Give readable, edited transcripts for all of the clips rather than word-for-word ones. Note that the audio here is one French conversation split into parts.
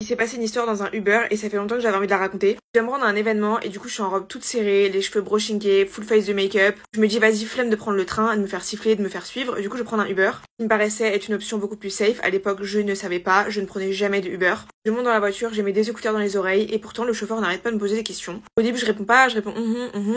Il s'est passé une histoire dans un Uber et ça fait longtemps que j'avais envie de la raconter. Je viens me rendre à un événement et du coup je suis en robe toute serrée, les cheveux brochingés, full face de make-up. Je me dis vas-y flemme de prendre le train, de me faire siffler, de me faire suivre. Du coup je prends un Uber. Il me paraissait être une option beaucoup plus safe. À l'époque je ne savais pas, je ne prenais jamais de Uber. Je monte dans la voiture, j'ai mes deux écouteurs dans les oreilles et pourtant le chauffeur n'arrête pas de me poser des questions. Au début je réponds pas, je réponds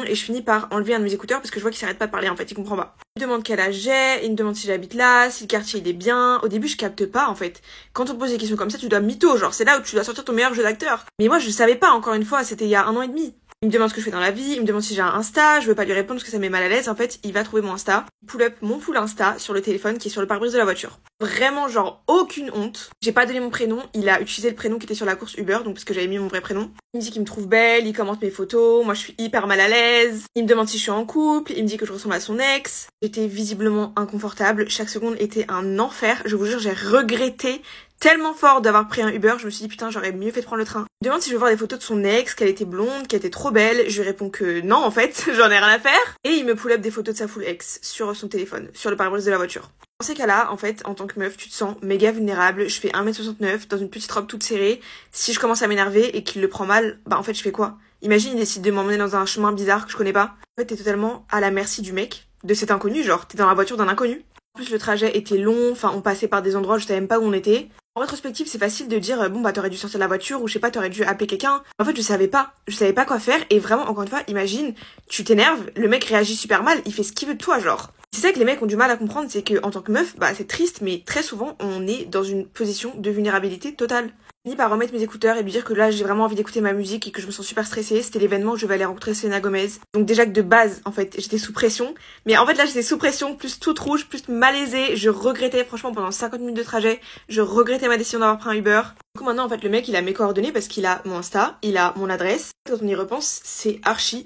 et je finis par enlever un de mes écouteurs parce que je vois qu'il s'arrête pas de parler en fait, il comprend pas. Il me demande quel âge j'ai, il me demande si j'habite là, si le quartier il est bien. Au début je capte pas en fait. Quand on te pose des questions comme ça tu dois mytho, genre c'est là où tu dois sortir ton meilleur jeu d'acteur. Mais moi je savais pas, encore une fois, c'était il y a 1 an et demi. Il me demande ce que je fais dans la vie, il me demande si j'ai un Insta, je veux pas lui répondre parce que ça me met mal à l'aise. En fait, il va trouver mon Insta, pull up mon full Insta sur le téléphone qui est sur le pare-brise de la voiture. Vraiment, genre, aucune honte. J'ai pas donné mon prénom, il a utilisé le prénom qui était sur la course Uber, donc parce que j'avais mis mon vrai prénom. Il me dit qu'il me trouve belle, il commente mes photos, moi je suis hyper mal à l'aise. Il me demande si je suis en couple, il me dit que je ressemble à son ex. J'étais visiblement inconfortable, chaque seconde était un enfer. Je vous jure, j'ai regretté tellement fort d'avoir pris un Uber, je me suis dit putain j'aurais mieux fait de prendre le train. Il me demande si je veux voir des photos de son ex, qu'elle était blonde, qu'elle était trop belle. Je lui réponds que non en fait, j'en ai rien à faire. Et il me pull up des photos de sa full ex sur son téléphone, sur le pare-brise de la voiture. Dans ces cas-là, en fait, en tant que meuf, tu te sens méga vulnérable. Je fais 1m69 dans une petite robe toute serrée. Si je commence à m'énerver et qu'il le prend mal, bah en fait je fais quoi? Imagine il décide de m'emmener dans un chemin bizarre que je connais pas. En fait t'es totalement à la merci du mec, de cet inconnu, genre t'es dans la voiture d'un inconnu. En plus le trajet était long, enfin on passait par des endroits où je savais même pas où on était. En rétrospective, c'est facile de dire bon bah t'aurais dû sortir de la voiture ou je sais pas, t'aurais dû appeler quelqu'un. En fait, je savais pas quoi faire et vraiment encore une fois, imagine, tu t'énerves, le mec réagit super mal, il fait ce qu'il veut de toi genre. C'est ça que les mecs ont du mal à comprendre, c'est que en tant que meuf, bah c'est triste mais très souvent on est dans une position de vulnérabilité totale. Je finis par remettre mes écouteurs et lui dire que là j'ai vraiment envie d'écouter ma musique et que je me sens super stressée. C'était l'événement où je vais aller rencontrer Selena Gomez. Donc déjà que de base, en fait, j'étais sous pression. Mais en fait là j'étais sous pression, plus toute rouge, plus malaisée. Je regrettais franchement pendant 50 minutes de trajet. Je regrettais ma décision d'avoir pris un Uber. Du coup maintenant en fait le mec il a mes coordonnées parce qu'il a mon Insta, il a mon adresse. Quand on y repense, c'est archi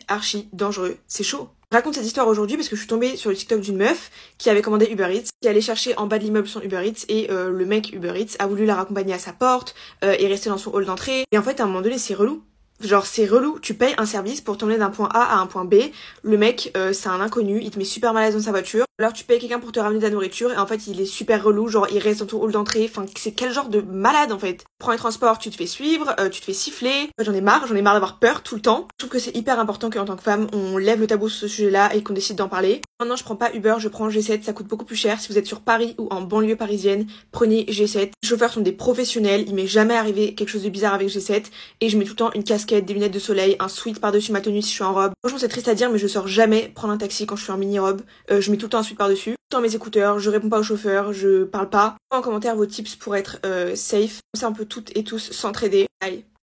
dangereux. C'est chaud. Je raconte cette histoire aujourd'hui parce que je suis tombée sur le TikTok d'une meuf qui avait commandé Uber Eats, qui allait chercher en bas de l'immeuble son Uber Eats et le mec Uber Eats a voulu la raccompagner à sa porte et rester dans son hall d'entrée. Et en fait à un moment donné c'est relou. Genre c'est relou, tu payes un service pour t'emmener d'un point A à un point B, le mec c'est un inconnu, il te met super mal à l'aise dans sa voiture, alors tu payes quelqu'un pour te ramener de la nourriture et en fait il est super relou, genre il reste dans ton hall d'entrée, enfin c'est quel genre de malade en fait. Prends les transports, tu te fais suivre, tu te fais siffler, j'en ai marre d'avoir peur tout le temps. Je trouve que c'est hyper important qu'en tant que femme on lève le tabou sur ce sujet-là et qu'on décide d'en parler. Maintenant je prends pas Uber, je prends G7, ça coûte beaucoup plus cher. Si vous êtes sur Paris ou en banlieue parisienne, prenez G7. Les chauffeurs sont des professionnels, il m'est jamais arrivé quelque chose de bizarre avec G7 et je mets tout le temps une casquette, des lunettes de soleil, un sweat par-dessus ma tenue si je suis en robe. Franchement c'est triste à dire mais je sors jamais prendre un taxi quand je suis en mini-robe. Je mets tout le temps un sweat par-dessus, tout le temps mes écouteurs, je réponds pas au chauffeur, je parle pas. En commentaire vos tips pour être safe, comme ça on peut toutes et tous s'entraider. Bye.